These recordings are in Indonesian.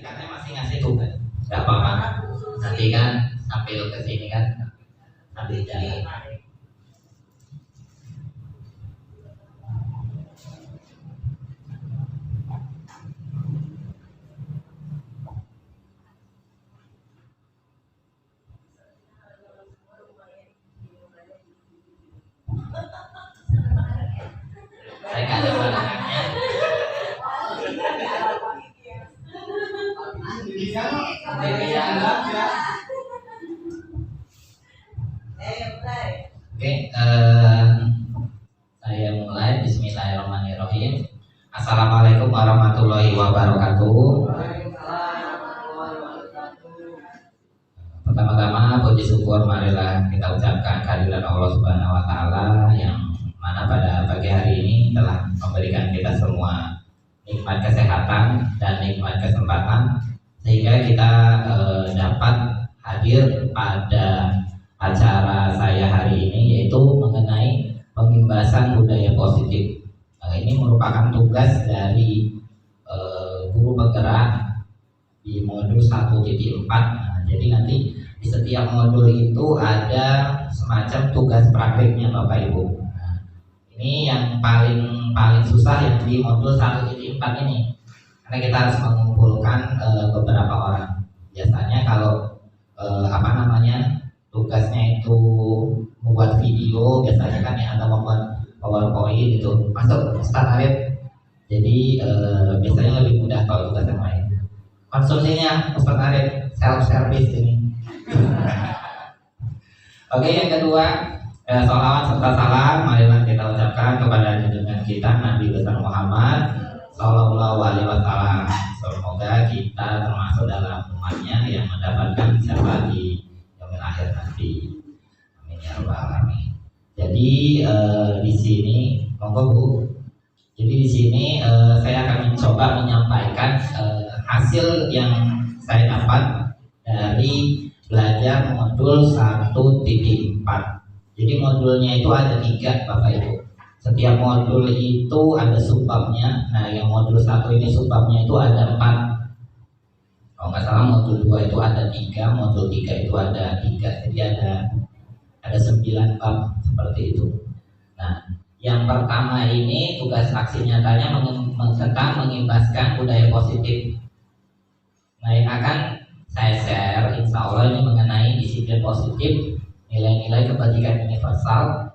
katanya masih ngasih tugas, nggak apa-apa. Nanti kan sambil ke sini kan sambil jalan. Saya nggak ada barangnya. Oke, saya mulai. Bismillahirrahmanirrahim. Assalamualaikum warahmatullahi wabarakatuh. Pertama-tama puji syukur marilah kita ucapkan kehadiran Allah Subhanahu wa taala yang mana pada pagi hari ini telah memberikan kita semua nikmat kesehatan dan nikmat kesempatan sehingga kita dapat hadir pada acara saya hari ini, yaitu mengenai pengimbasan budaya positif. Ini merupakan tugas dari guru penggerak di modul 1.4. Jadi nanti di setiap modul itu ada semacam tugas praktiknya Bapak Ibu. Nah, ini yang paling susah yang di modul 1.4 ini, karena kita harus mengumpulkan beberapa orang. Biasanya kalau tugasnya itu membuat video, biasanya kan yang ada membuat PowerPoint gitu. Masuk Ustaz Arif. Jadi biasanya lebih mudah kalau tugas yang lain. Konsumsinya Ustaz Arif self service ini. Oke, yang kedua, sholawat serta salam marilah kita ucapkan kepada junjungan kita Nabi besar Muhammad Sallallahu Alaihi Wasallam. Semoga kita termasuk dalam umatnya yang mendapatkan syafaat di yaumil akhir nanti. Amin ya rabbal alamin. Jadi di sini, monggo Bu. Jadi di sini saya akan mencoba menyampaikan hasil yang saya dapat dari belajar modul 1.4. Jadi modulnya itu ada 3 Bapak Ibu. Setiap modul itu ada subbabnya. Nah, yang modul 1 ini subbabnya itu ada 4. Kalau nggak salah modul 2 itu ada 3, modul 3 itu ada 3. Jadi ada 9 bab seperti itu. Nah, yang pertama ini tugas aksi nyatanya tentang mengimbaskan budaya positif. Nah, yang akan saya share insya Allah ini mengenai disiplin positif, nilai-nilai kebajikan universal,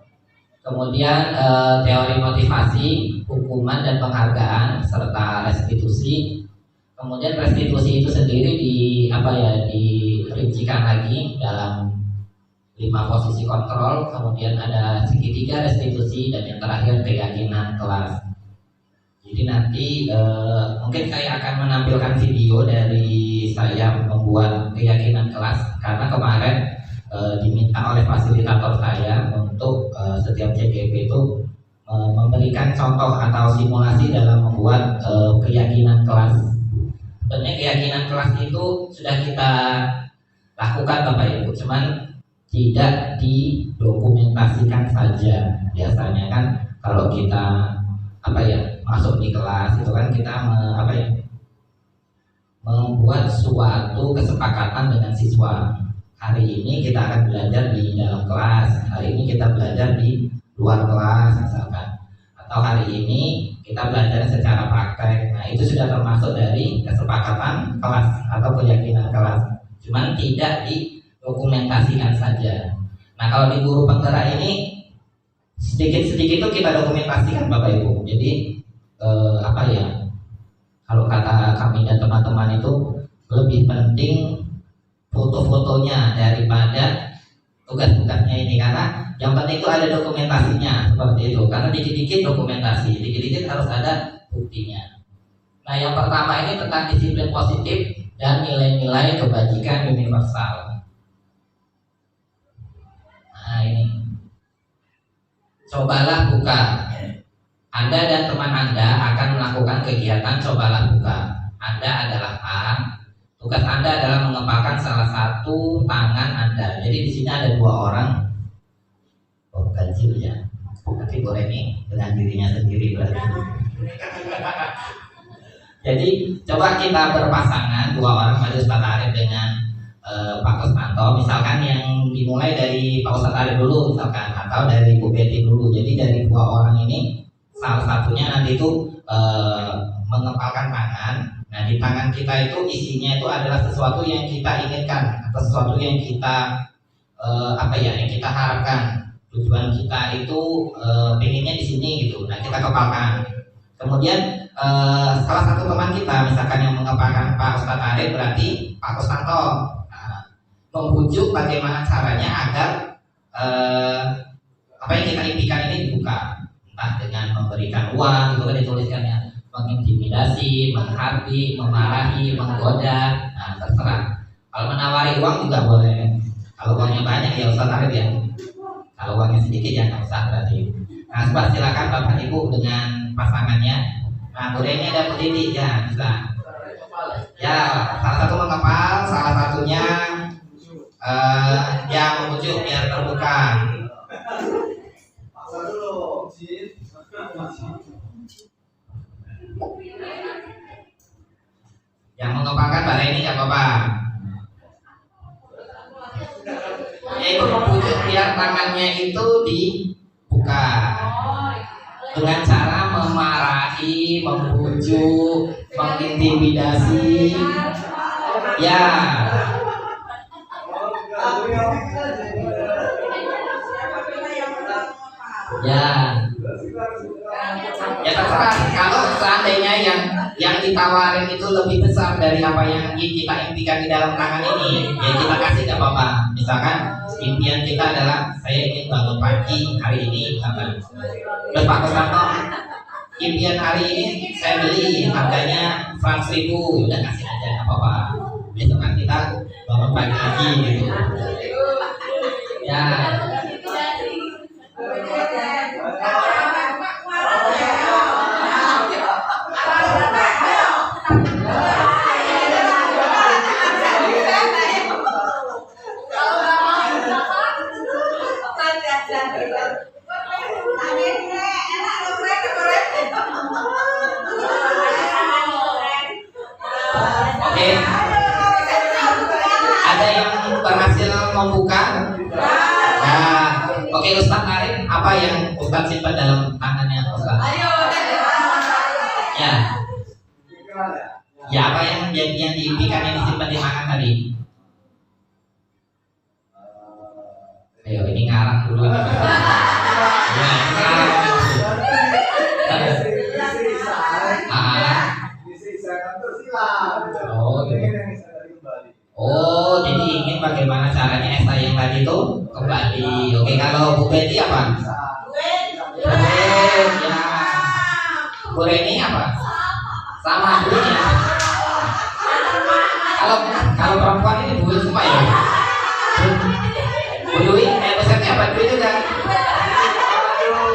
kemudian teori motivasi, hukuman dan penghargaan, serta restitusi. Kemudian restitusi itu sendiri dirincikan lagi dalam 5 posisi kontrol, kemudian ada segitiga restitusi, dan yang terakhir keyakinan kelas. Jadi nanti mungkin saya akan menampilkan video dari saya membuat keyakinan kelas, karena kemarin diminta oleh fasilitator saya untuk setiap CGP itu memberikan contoh atau simulasi dalam membuat keyakinan kelas. Sebenarnya keyakinan kelas itu sudah kita lakukan Bapak Ibu, cuman tidak didokumentasikan saja. Biasanya kan kalau kita masuk di kelas itu kan kita membuat suatu kesepakatan dengan siswa. Hari ini kita akan belajar di dalam kelas, hari ini kita belajar di luar kelas misalkan, atau hari ini kita belajar secara praktek. Nah, itu sudah termasuk dari kesepakatan kelas atau keyakinan kelas, cuman tidak didokumentasikan saja. Nah, kalau di guru penggerak ini sedikit-sedikit itu kita dokumentasikan Bapak Ibu. Jadi kalau kata kami dan teman-teman itu lebih penting foto-fotonya daripada tugas-tugasnya ini, karena yang penting itu ada dokumentasinya seperti itu. Karena dikit-dikit dokumentasi, dikit-dikit harus ada buktinya. Nah, yang pertama ini tentang disiplin positif dan nilai-nilai kebajikan universal. Nah, ini cobalah buka. Anda dan teman Anda akan melakukan kegiatan cobalah buka. Anda adalah A. Tugas Anda adalah mengepalkan salah satu tangan Anda. Jadi di sini ada 2 orang. Oh, ganjil ya. Nanti boleh nih dengan dirinya sendiri berarti. Jadi coba kita berpasangan dua orang, Pak Ustadz Arif dengan Pak Kusnanto, misalkan yang dimulai dari Pak Ustadz Arif dulu misalkan, atau dari Bu Betty dulu. Jadi dari dua orang ini salah satunya nanti itu mengepalkan tangan. Nah di tangan kita itu isinya itu adalah sesuatu yang kita inginkan atau sesuatu yang kita yang kita harapkan. Tujuan kita itu pengennya di sini gitu. Nah kita kepalkan. Kemudian salah satu teman kita misalkan yang mengepalkan Pak Ustadz Arif berarti Pak Kusnanto membujuk bagaimana caranya agar apa yang kita impikan ini dibuka, entah dengan memberikan uang gitu kan dituliskannya, mengintimidasi, menghardik, memarahi, menggoda, nah terserah. Kalau menawari uang juga boleh. Kalau uangnya banyak ya Ustadz Arif ya. Kalau uangnya sedikit ya nggak usah berarti. Nah silakan Bapak Ibu dengan pasangannya. Nah, ini ada pendidik ya, bisa. Ya, salah satu mengepal, salah satunya yang membujuk biar terbuka. Yang mengepalkan Mbak Reni nggak apa-apa. Yaitu membujuk biar tangannya itu dibuka. Dengan cara memarahi, membujuk, mengintimidasi, ya. Ya terserah. Kalau seandainya yang ditawarin itu lebih besar dari apa yang kita impikan di dalam tangan ini, ya kita kasih nggak apa-apa. Misalkan impian kita adalah saya ingin bangun pagi hari ini, misalkan. Terus Pak Kusnanto, impian hari ini saya beli harganya 100.000, udah kasih aja nggak apa-apa. Besok kan kita bangun pagi lagi gitu. Ya. Membuka. Nah, oke Ustadz Arif, apa yang Ustadz simpan dalam tangannya Ustadz? Ya. Ya apa yang diimpikan yang disimpan di tangan tadi? Ayo ini ngarang dulu. Ya, ngarang. Oh, gitu. Oh, jadi ingin bagaimana caranya Esa yang tadi itu kembali. Oke, kalau Bu Betty apa? Duit, ya. Bu Reni apa? Sama duitnya. Kalau perempuan ini duit semua ya. Bu duit, besarnya apa duit juga?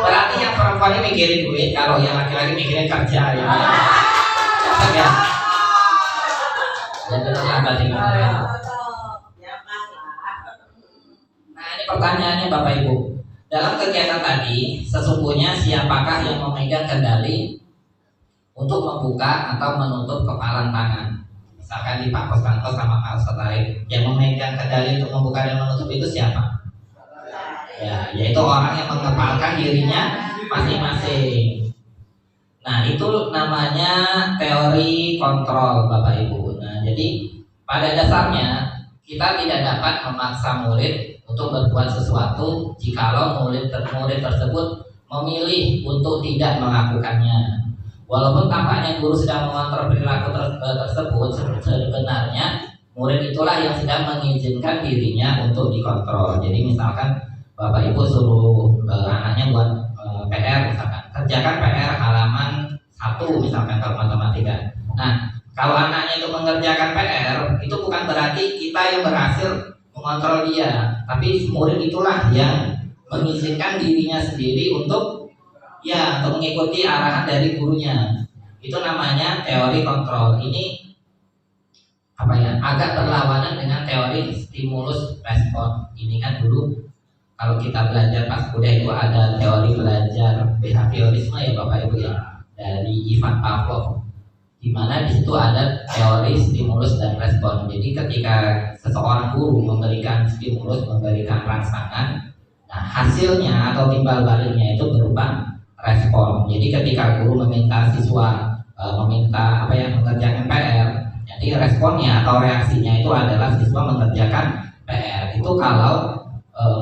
Berarti yang perempuan ini mikirin duit, kalau yang laki-laki mikirin kerja ya. Ya. Nah ini pertanyaannya Bapak Ibu. Dalam kegiatan tadi, sesungguhnya siapakah yang memegang kendali untuk membuka atau menutup kepalan tangan? Misalkan di Pak Kusnanto sama Pak Ustadz Arif, yang memegang kendali untuk membuka dan menutup itu siapa? Ya, yaitu orang yang mengepalkan dirinya masing-masing. Nah itu namanya teori kontrol Bapak Ibu. Nah jadi pada dasarnya kita tidak dapat memaksa murid untuk berbuat sesuatu jikalau murid tersebut memilih untuk tidak melakukannya. Walaupun tampaknya guru sedang mengontrol perilaku tersebut, sebenarnya murid itulah yang sedang mengizinkan dirinya untuk dikontrol. Jadi misalkan Bapak Ibu suruh anaknya buat PR misalkan, kerjakan PR halaman 1 misalkan kalau matematika. Nah, kalau anaknya itu mengerjakan PR, itu bukan berarti kita yang berhasil mengontrol dia, tapi murid itulah yang mengizinkan dirinya sendiri untuk mengikuti arahan dari gurunya. Itu namanya teori kontrol. Ini agak berlawanan dengan teori stimulus respon. Ini kan dulu kalau kita belajar pas kuliah itu ada teori belajar behaviorisme ya Bapak Ibu ya, dari Ivan Pavlov. di mana di situ ada teori stimulus dan respon. Jadi ketika seseorang guru memberikan stimulus, memberikan rangsangan, nah hasilnya atau timbal baliknya itu berupa respon. Jadi ketika guru meminta siswa mengerjakan PR, jadi responnya atau reaksinya itu adalah siswa mengerjakan PR. Itu kalau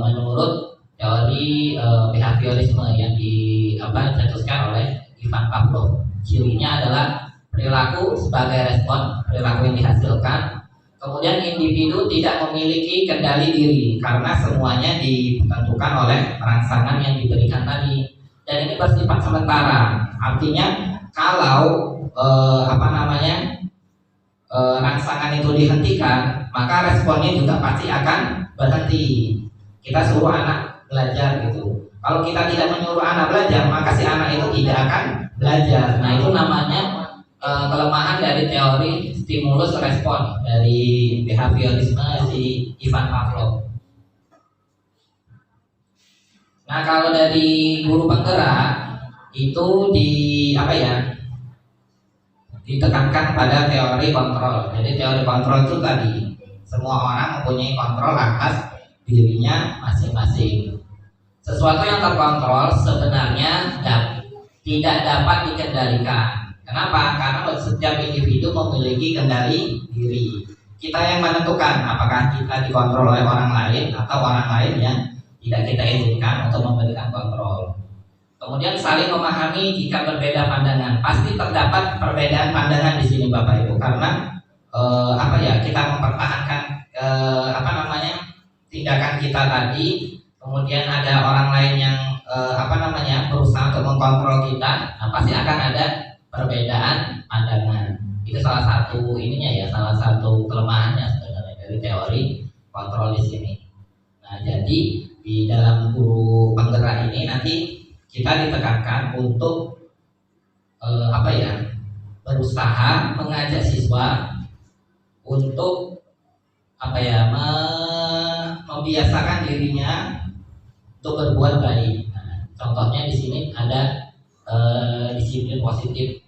menurut teori behaviorisme yang dicetuskan oleh Ivan Pavlov. Cirinya adalah perilaku sebagai respon, perilaku yang dihasilkan. Kemudian individu tidak memiliki kendali diri karena semuanya ditentukan oleh rangsangan yang diberikan tadi. Dan ini bersifat sementara. Artinya kalau rangsangan itu dihentikan, maka responnya juga pasti akan berhenti. Kita suruh anak belajar gitu. Kalau kita tidak menyuruh anak belajar, maka si anak itu tidak akan belajar. Nah, itu namanya kelemahan dari teori stimulus respon dari behaviorisme si Ivan Pavlov. Nah, kalau dari guru penggerak itu ditekankan pada teori kontrol. Jadi teori kontrol itu tadi semua orang mempunyai kontrol atas dirinya masing-masing. Sesuatu yang terkontrol sebenarnya tidak dapat dikendalikan. Kenapa? Karena setiap individu memiliki kendali diri. Kita yang menentukan apakah kita dikontrol oleh orang lain atau orang lain yang tidak kita izinkan untuk memberikan kontrol. Kemudian saling memahami jika berbeda pandangan. Pasti terdapat perbedaan pandangan di sini Bapak Ibu, karena kita mempertahankan tindakan kita tadi. Kemudian ada orang lain yang berusaha untuk mengkontrol kita. Nah, pasti akan ada perbedaan pandangan. Itu salah satu salah satu kelemahannya sebenarnya dari teori kontrol di sini. Nah, jadi di dalam guru penggerak ini nanti kita ditekankan untuk berusaha mengajak siswa untuk membiasakan dirinya untuk berbuat baik. Nah, contohnya di sini ada disiplin positif.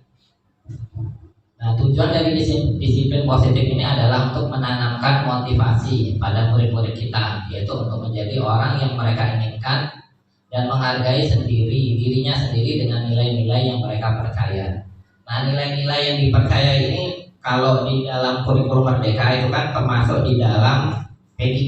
Nah, tujuan dari disiplin positif ini adalah untuk menanamkan motivasi pada murid-murid kita, yaitu untuk menjadi orang yang mereka inginkan dan menghargai dirinya sendiri dengan nilai-nilai yang mereka percaya. Nah, nilai-nilai yang dipercaya ini kalau di dalam kurikulum Merdeka itu kan termasuk di dalam P3,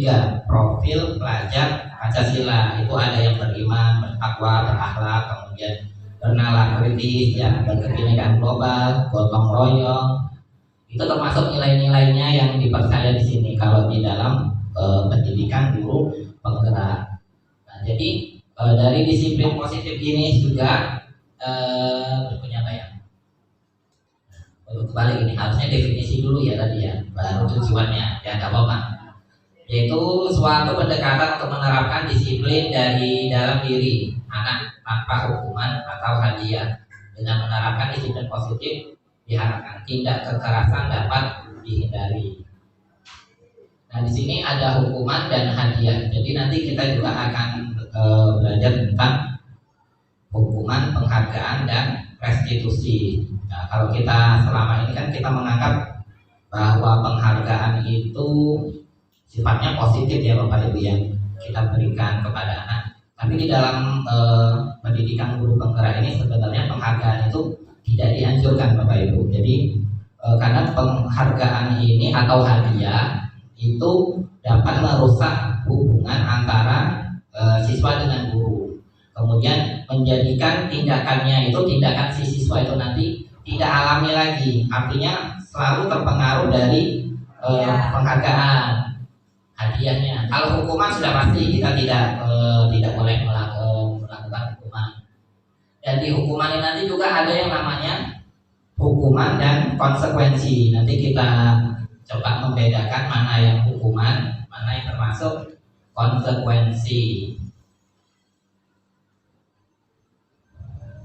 profil pelajar Pancasila. Itu ada yang beriman, bertakwa, berakhlak, kemudian bernalar kritis, berkebinekaan global, gotong royong. Itu termasuk nilai-nilainya yang dipercaya di sini kalau di dalam pendidikan guru penggerak. Nah, jadi dari disiplin positif ini juga berikutnya kembali ini harusnya definisi dulu ya tadi ya, baru tujuannya ya nggak apa-apa. Yaitu suatu pendekatan untuk menerapkan disiplin dari dalam diri anak tanpa hukuman atau hadiah. Dengan menerapkan disiplin positif diharapkan tindak kekerasan dapat dihindari. Nah, di sini ada hukuman dan hadiah. Jadi nanti kita juga akan belajar tentang hukuman, penghargaan, dan restitusi. Nah, kalau kita selama ini kan kita menganggap bahwa penghargaan itu sifatnya positif ya Bapak Ibu yang kita berikan kepada anak. Tapi di dalam pendidikan guru penggerak ini sebenarnya penghargaan itu tidak dianjurkan Bapak Ibu. Jadi karena penghargaan ini atau hadiah itu dapat merusak hubungan antara siswa dengan guru. Kemudian menjadikan tindakannya itu tindakan si siswa itu nanti tidak alami lagi. Artinya selalu terpengaruh dari penghargaan, hadiahnya. Kalau hukuman sudah pasti kita tidak boleh melakukan hukuman. Dan di hukuman ini nanti juga ada yang namanya hukuman dan konsekuensi. Nanti kita coba membedakan mana yang hukuman, mana yang termasuk konsekuensi.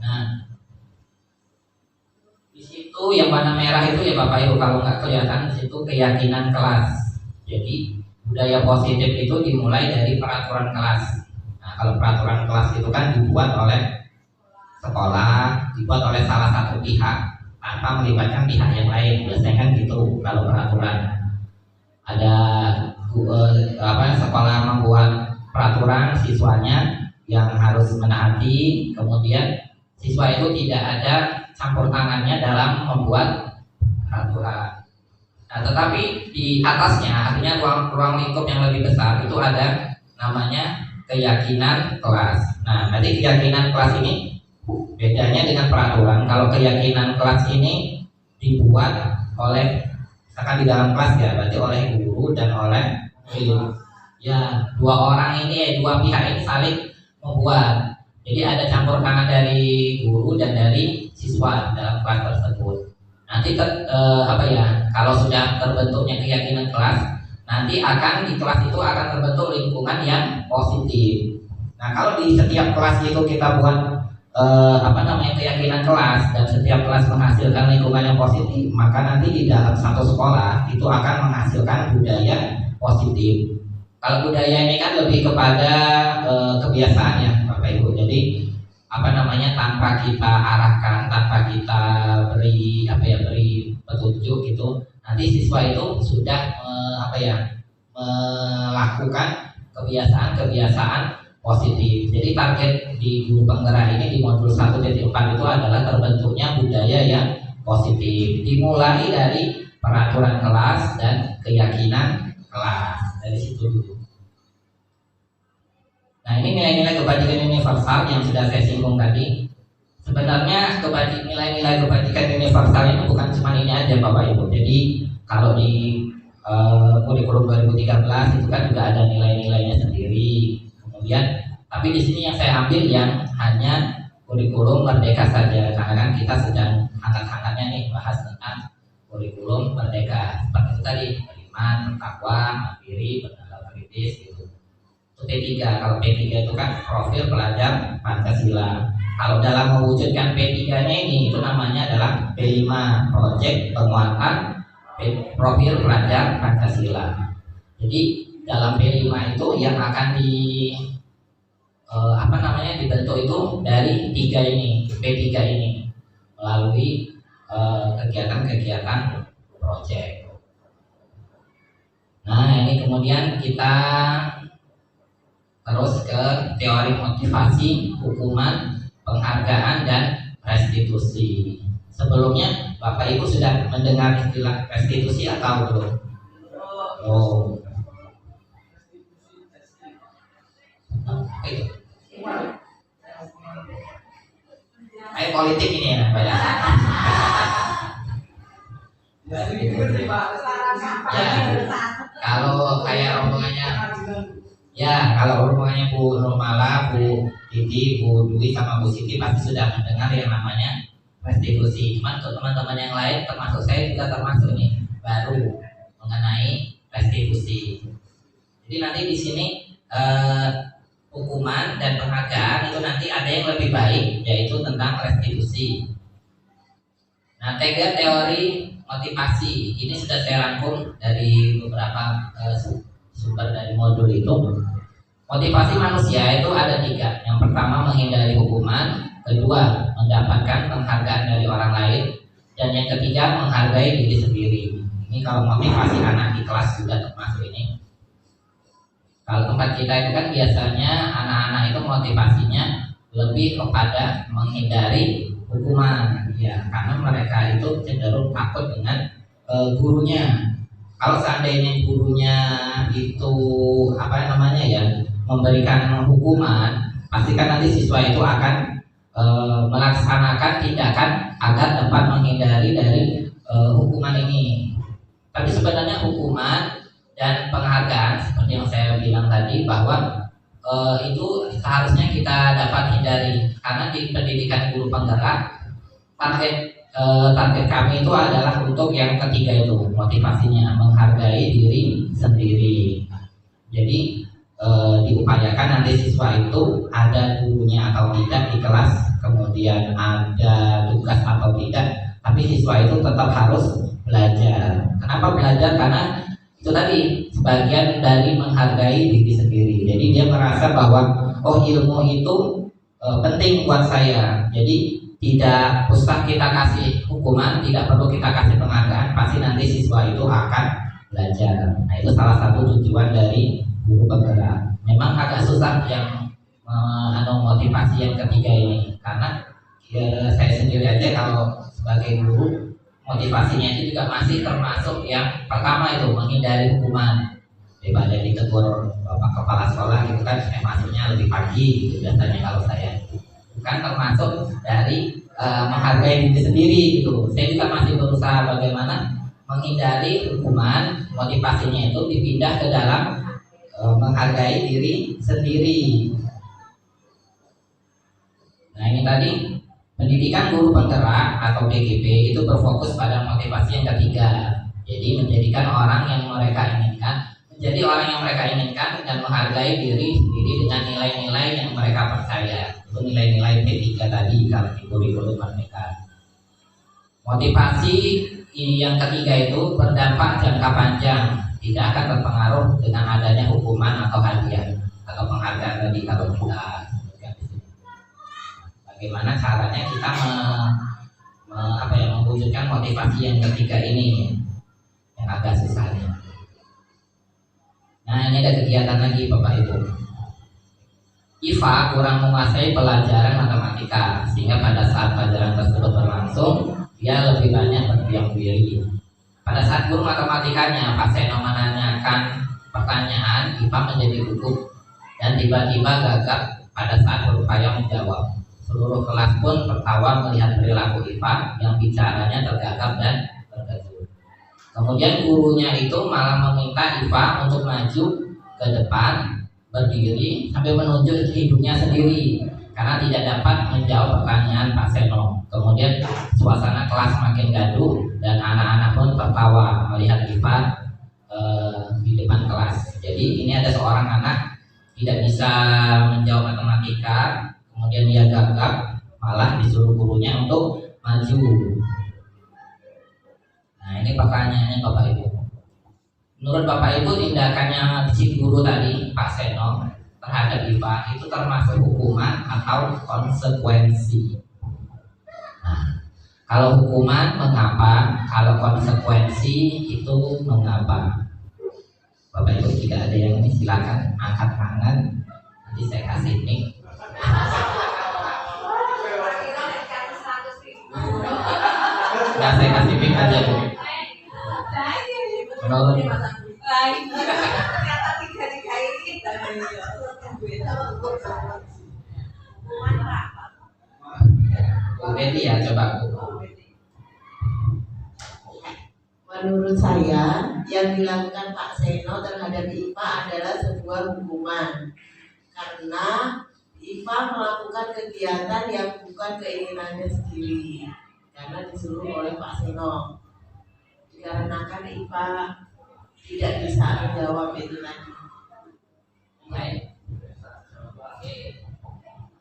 Nah, di situ yang warna merah itu ya Bapak Ibu kalau nggak kelihatan di situ keyakinan kelas. Jadi budaya positif itu dimulai dari peraturan kelas. Nah, kalau peraturan kelas itu kan dibuat oleh sekolah, dibuat oleh salah satu pihak. tanpa melibatkan pihak yang lain. Biasanya kan gitu kalau peraturan. Ada sekolah membuat peraturan siswanya yang harus menaati, kemudian siswa itu tidak ada campur tangannya dalam membuat peraturan. Nah, tetapi di atasnya, artinya ruang lingkup yang lebih besar itu ada namanya keyakinan kelas. Nah, nanti keyakinan kelas ini bedanya dengan peraturan. Kalau keyakinan kelas ini dibuat oleh, misalkan di dalam kelas ya, berarti oleh guru dan oleh ya dua orang ini, dua pihak ini saling membuat. Jadi ada campur tangan dari guru dan dari siswa dalam kelas tersebut. Nanti kalau sudah terbentuknya keyakinan kelas, nanti akan di kelas itu akan terbentuk lingkungan yang positif. Nah, kalau di setiap kelas itu kita buat keyakinan kelas dan setiap kelas menghasilkan lingkungan yang positif, maka nanti di dalam satu sekolah itu akan menghasilkan budaya positif. Kalau budaya ini kan lebih kepada kebiasaan ya Bapak Ibu. Jadi tanpa kita arahkan, tanpa kita beri petunjuk gitu, nanti siswa itu sudah melakukan kebiasaan positif. Jadi target di guru penggerak ini di modul 1.4 itu adalah terbentuknya budaya yang positif, dimulai dari peraturan kelas dan keyakinan kelas. Dari situ dulu. Nah, ini nilai-nilai kebajikan universal yang sudah saya singgung tadi. Sebenarnya nilai-nilai kebajikan universal ini bukan cuma ini aja Bapak Ibu. Jadi kalau di kurikulum 2013 itu kan juga ada nilai-nilainya sendiri. Kemudian, tapi di sini yang saya ambil yang hanya kurikulum merdeka saja, karena kan kita sedang hangat-hangatnya nih bahas tentang kurikulum merdeka. Seperti itu tadi, beriman, takwa, mandiri, bernegara kritis gitu. Itu P3. Kalau P3 itu kan profil pelajar Pancasila. Kalau dalam mewujudkan P3-nya ini, itu namanya adalah P5, Project Penguatan Profil Pelajar Pancasila. Jadi dalam P5 itu yang akan dibentuk itu dari P3 ini melalui kegiatan-kegiatan project. Nah, ini kemudian kita terus ke teori motivasi, hukuman, penghargaan, dan restitusi. Sebelumnya Bapak Ibu sudah mendengar istilah restitusi atau belum? Oh. Kayak politik ini ya, Pak ya. Kalau kayak rombongannya Bu Nurmala, Bu Titi, Bu Dwi sama Bu Siti pasti sudah mendengar yang namanya restitusi. Cuman untuk teman-teman yang lain, termasuk saya juga termasuk nih, baru mengenai restitusi. Jadi nanti di sini hukuman dan penghargaan itu nanti ada yang lebih baik, yaitu tentang restitusi. Nah, teori motivasi ini sudah saya rangkum dari beberapa sumber dari modul itu. Motivasi manusia itu ada 3. Yang pertama menghindari hukuman, kedua mendapatkan penghargaan dari orang lain, dan yang ketiga menghargai diri sendiri. Ini kalau motivasi anak di kelas juga termasuk ini. Kalau tempat kita itu kan biasanya anak-anak itu motivasinya lebih kepada menghindari hukuman, ya, karena mereka itu cenderung takut dengan gurunya. Kalau seandainya gurunya itu memberikan hukuman, pastikan nanti siswa itu akan melaksanakan tindakan agar dapat menghindari dari hukuman ini. Tapi sebenarnya hukuman dan penghargaan seperti yang saya bilang tadi bahwa itu seharusnya kita dapat hindari, karena di pendidikan guru penggerak target kami itu adalah untuk yang ketiga itu, motivasinya menghargai diri sendiri. Jadi diupayakan nanti siswa itu ada gurunya atau tidak di kelas, kemudian ada tugas atau tidak, tapi siswa itu tetap harus belajar. Kenapa belajar? Karena itu tadi sebagian dari menghargai diri sendiri. Jadi dia merasa bahwa ilmu itu penting buat saya. Jadi tidak usah kita kasih hukuman, tidak perlu kita kasih penghargaan, pasti nanti siswa itu akan belajar. Nah, itu salah satu tujuan dari guru penggerak. Memang agak susah yang motivasi yang ketiga ini, karena saya sendiri aja kalau sebagai guru, motivasinya itu juga masih termasuk yang pertama itu menghindari hukuman. Daripada ditegur bapak kepala sekolah gitu kan, saya masuknya lebih pagi gitu biasanya kalau saya. Bukan termasuk dari menghargai diri sendiri gitu. Saya juga masih berusaha bagaimana menghindari hukuman, motivasinya itu dipindah ke dalam menghargai diri sendiri. Nah, ini tadi pendidikan guru penggerak atau PGP itu berfokus pada motivasi yang ketiga. Jadi menjadikan orang yang mereka inginkan, menjadi orang yang mereka inginkan dan menghargai diri sendiri dengan nilai-nilai yang mereka percaya. Itu nilai-nilai P3 tadi kalau di kurikulum mereka. Motivasi yang ketiga itu berdampak jangka panjang, tidak akan terpengaruh dengan adanya hukuman atau hadiah atau penghargaan tadi kalau kita. Bagaimana caranya kita mewujudkan motivasi yang ketiga ini yang agak susah nih. Nah, ini ada kegiatan lagi Bapak Ibu. IFA kurang menguasai pelajaran matematika sehingga pada saat pelajaran tersebut berlangsung dia lebih banyak berdiam diri. Pada saat guru matematikanya Pak Seno menanyakan pertanyaan, IFA menjadi gugup dan tiba-tiba gagap pada saat berupaya menjawab. Seluruh kelas pun tertawa melihat perilaku IFA yang bicaranya tergagap dan terkejut. Kemudian gurunya itu malah meminta IFA untuk maju ke depan, berdiri sambil menunjuk hidungnya sendiri karena tidak dapat menjawab pertanyaan Pak Seno. Kemudian suasana kelas makin gaduh dan anak-anak pun tertawa melihat IFA di depan kelas. Jadi ini ada seorang anak tidak bisa menjawab matematika, kemudian dia gagap, malah disuruh gurunya untuk maju. Nah, ini pertanyaannya Bapak Ibu. Menurut Bapak Ibu, tindakannya si guru tadi, Pak Seno, terhadap IFA itu termasuk hukuman atau konsekuensi? Nah, kalau hukuman mengapa? Kalau konsekuensi itu mengapa? Bapak Ibu jika ada yang ini silakan angkat tangan, nanti saya kasih mic. Nah, saya kasih mic aja Bu. Menurut Bu Betty ya, coba Bu. Menurut saya, yang dilakukan Pak Seno terhadap IFA adalah sebuah hukuman karena IFA melakukan kegiatan yang bukan keinginannya sendiri karena disuruh oleh Pak Seno. Dikarenakan IFA tidak bisa menjawab itu tadi. Baik.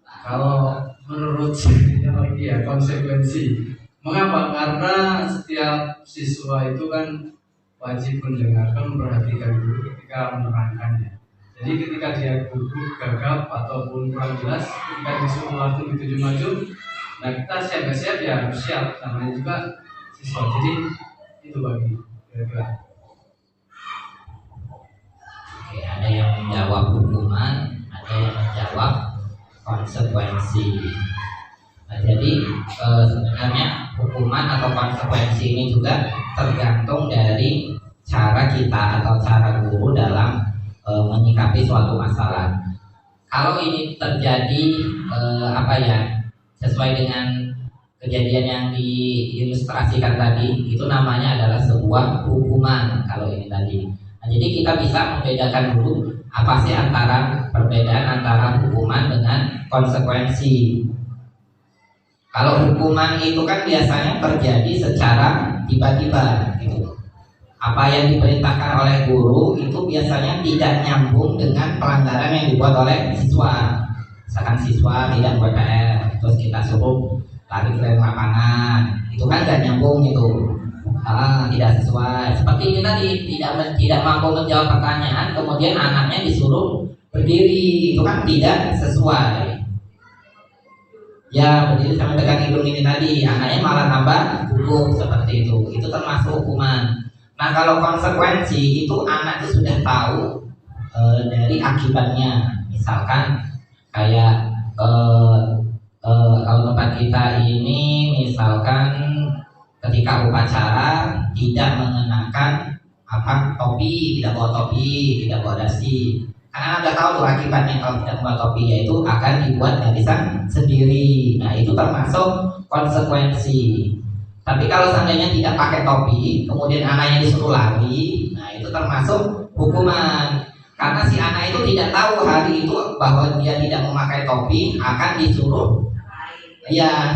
Kalau menurut saya lagi ya konsekuensi. Mengapa? Karena setiap siswa itu kan wajib mendengarkan, memperhatikan guru ketika menerangkannya. Jadi ketika dia gugup, gagap ataupun kurang jelas, ketika disuruh langsung dituju maju, nah kita siap-siap ya harus siap. Namanya juga siswa. Jadi itu bagi kira-kira. Oke, ada yang menjawab hukuman, ada yang menjawab konsekuensi. Nah, jadi sebenarnya hukuman atau konsekuensi ini juga tergantung dari cara kita atau cara guru dalam menyikapi suatu masalah. Kalau ini terjadi sesuai dengan kejadian yang diilustrasikan tadi, itu namanya adalah sebuah hukuman. Kalau ini tadi, nah, jadi kita bisa membedakan dulu apa sih perbedaan antara hukuman dengan konsekuensi. Kalau hukuman itu kan biasanya terjadi secara tiba-tiba gitu. Apa yang diperintahkan oleh guru itu biasanya tidak nyambung dengan pelanggaran yang dibuat oleh siswa. Misalkan siswa tidak buat PR, terus kita suruh lari ke lapangan, itu kan gak nyambung gitu. Tidak sesuai. Seperti ini tadi, tidak mampu menjawab pertanyaan, kemudian anaknya disuruh berdiri, itu kan tidak sesuai. Ya berdiri sampai pegang hidung ini tadi, anaknya malah tambah gugup seperti itu termasuk hukuman. Nah kalau konsekuensi itu anak itu sudah tahu dari akibatnya, misalkan kayak kalau tempat kita ini misalkan ketika upacara tidak mengenakan topi, tidak bawa topi, tidak bawa dasi. Karena Anda tahu tuh akibatnya kalau tidak bawa topi, yaitu akan dibuat garisan sendiri. Nah itu termasuk konsekuensi. Tapi kalau seandainya tidak pakai topi, kemudian anaknya disuruh lari, nah itu termasuk hukuman. Karena si anak itu tidak tahu hari itu bahwa dia tidak memakai topi akan disuruh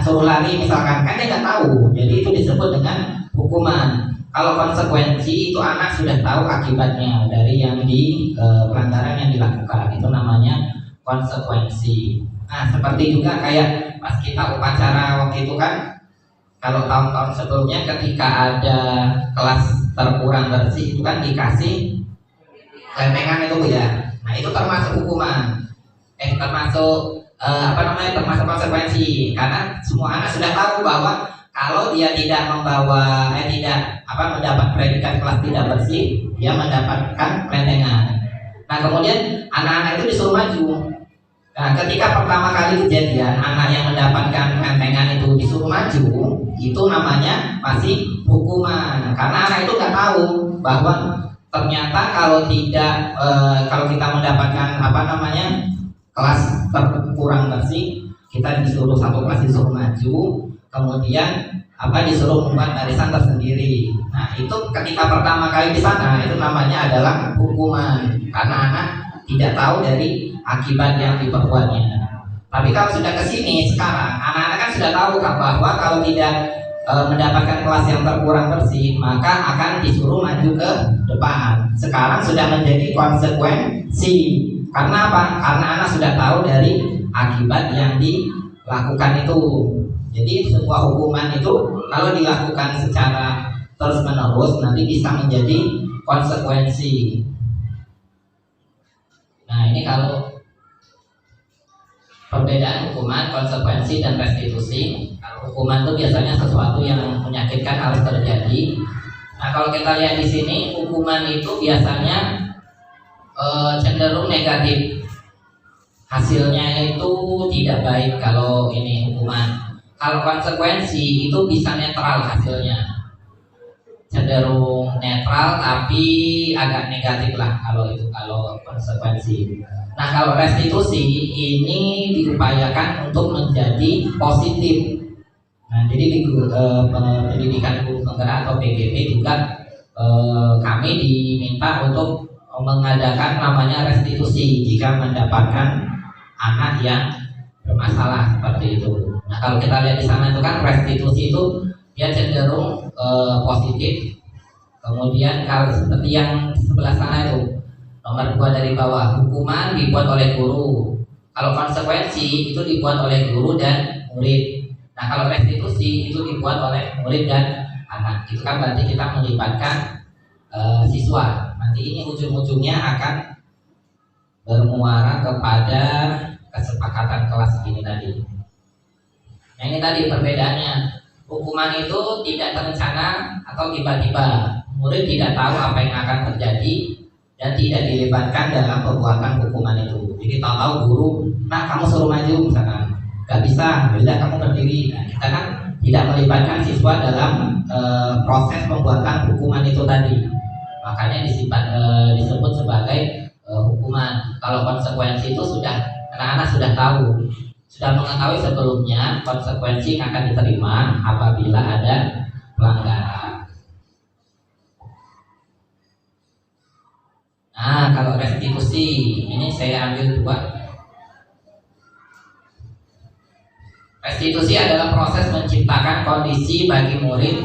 suruh lari misalkan, kan dia nggak tahu. Jadi itu disebut dengan hukuman. Kalau konsekuensi itu anak sudah tahu akibatnya dari yang pelanggaran yang dilakukan, itu namanya konsekuensi. Nah seperti juga kayak pas kita upacara waktu itu kan, kalau tahun-tahun sebelumnya ketika ada kelas terkurang bersih itu kan dikasih lempengan itu ya. Nah itu termasuk hukuman, termasuk termasuk konsekuensi, karena semua anak sudah tahu bahwa kalau dia tidak membawa mendapat predikat kelas tidak bersih, dia mendapatkan lempengan. Nah kemudian anak-anak itu disuruh maju. Nah ketika pertama kali kejadian anak yang mendapatkan lempengan itu disuruh maju, itu namanya masih hukuman, karena anak itu nggak tahu bahwa ternyata kalau kita mendapatkan kelas terkurang bersih, kita disuruh satu kelas disuruh maju, kemudian disuruh membuat barisan tersendiri. Nah itu ketika pertama kali di sana itu namanya adalah hukuman, karena anak tidak tahu dari akibat yang diperbuatnya. Tapi kalau sudah kesini sekarang, anak-anak kan sudah tahu bahwa kalau tidak mendapatkan kelas yang terkurang bersih, maka akan disuruh maju ke depan. Sekarang sudah menjadi konsekuensi. Karena apa? Karena anak sudah tahu dari akibat yang dilakukan itu. Jadi sebuah hukuman itu kalau dilakukan secara terus menerus nanti bisa menjadi konsekuensi. Nah ini kalau perbedaan hukuman, konsekuensi, dan restitusi. Kalau hukuman itu biasanya sesuatu yang menyakitkan harus terjadi. Nah kalau kita lihat di sini, hukuman itu biasanya cenderung negatif. Hasilnya itu tidak baik kalau ini hukuman. Kalau konsekuensi itu bisa netral hasilnya, cenderung netral tapi agak negatif lah kalau konsekuensi. Nah kalau restitusi ini diupayakan untuk menjadi positif. Nah jadi di pendidikan guru penggerak atau PGP juga kami diminta untuk mengadakan namanya restitusi jika mendapatkan anak yang bermasalah seperti itu. Nah kalau kita lihat di sana itu kan restitusi itu dia cenderung positif. Kemudian kalau seperti yang sebelah sana itu nomor 2 dari bawah, hukuman dibuat oleh guru. Kalau konsekuensi itu dibuat oleh guru dan murid. Nah kalau restitusi itu dibuat oleh murid dan anak. Itu kan berarti kita melibatkan siswa. Nanti ini ujung-ujungnya akan bermuara kepada kesepakatan kelas ini tadi. Nah ini tadi perbedaannya. Hukuman itu tidak terencana atau tiba-tiba. Murid tidak tahu apa yang akan terjadi dan tidak dilibatkan dalam perbuatan hukuman itu. Jadi tahu-tahu guru, nah kamu suruh maju misalkan, gak bisa, tidak kamu berdiri. Nah, kita kan tidak melibatkan siswa dalam proses pembuatan hukuman itu tadi. Makanya disebut sebagai hukuman. Kalau konsekuensi itu sudah anak-anak sudah tahu, sudah mengetahui sebelumnya konsekuensi yang akan diterima apabila ada pelanggaran. Nah, kalau restitusi ini saya ambil 2. Restitusi adalah proses menciptakan kondisi bagi murid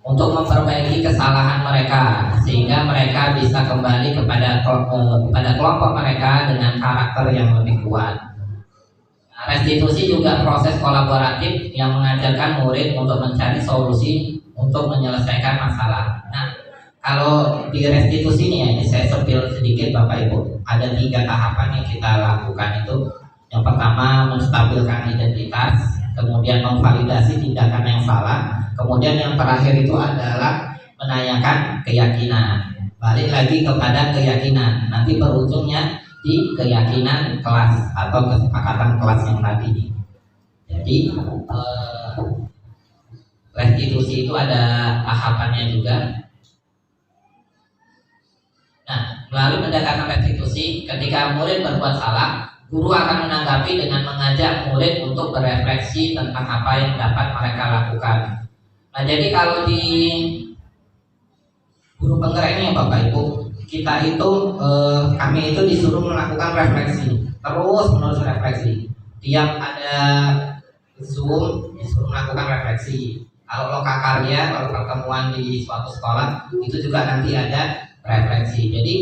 untuk memperbaiki kesalahan mereka sehingga mereka bisa kembali kepada kelompok mereka dengan karakter yang lebih kuat. Nah, restitusi juga proses kolaboratif yang mengajarkan murid untuk mencari solusi untuk menyelesaikan masalah. Nah, kalau di restitusi ini saya sepil sedikit Bapak Ibu, ada 3 tahapan yang kita lakukan itu. Yang pertama menstabilkan identitas, kemudian memvalidasi tindakan yang salah, kemudian yang terakhir itu adalah menanyakan keyakinan. Balik lagi kepada keyakinan, nanti berujungnya di keyakinan kelas atau kesepakatan kelas yang tadi. Jadi restitusi itu ada tahapannya juga. Nah, melalui pendekatan restitusi, ketika murid berbuat salah, guru akan menanggapi dengan mengajak murid untuk berefleksi tentang apa yang dapat mereka lakukan. Nah, jadi kalau di guru penggerak ini ya Bapak Ibu, kita itu kami itu disuruh melakukan refleksi, terus menerus refleksi. Tiap ada Zoom disuruh melakukan refleksi. Kalau loka karya, kalau pertemuan di suatu sekolah itu juga nanti ada refleksi. Jadi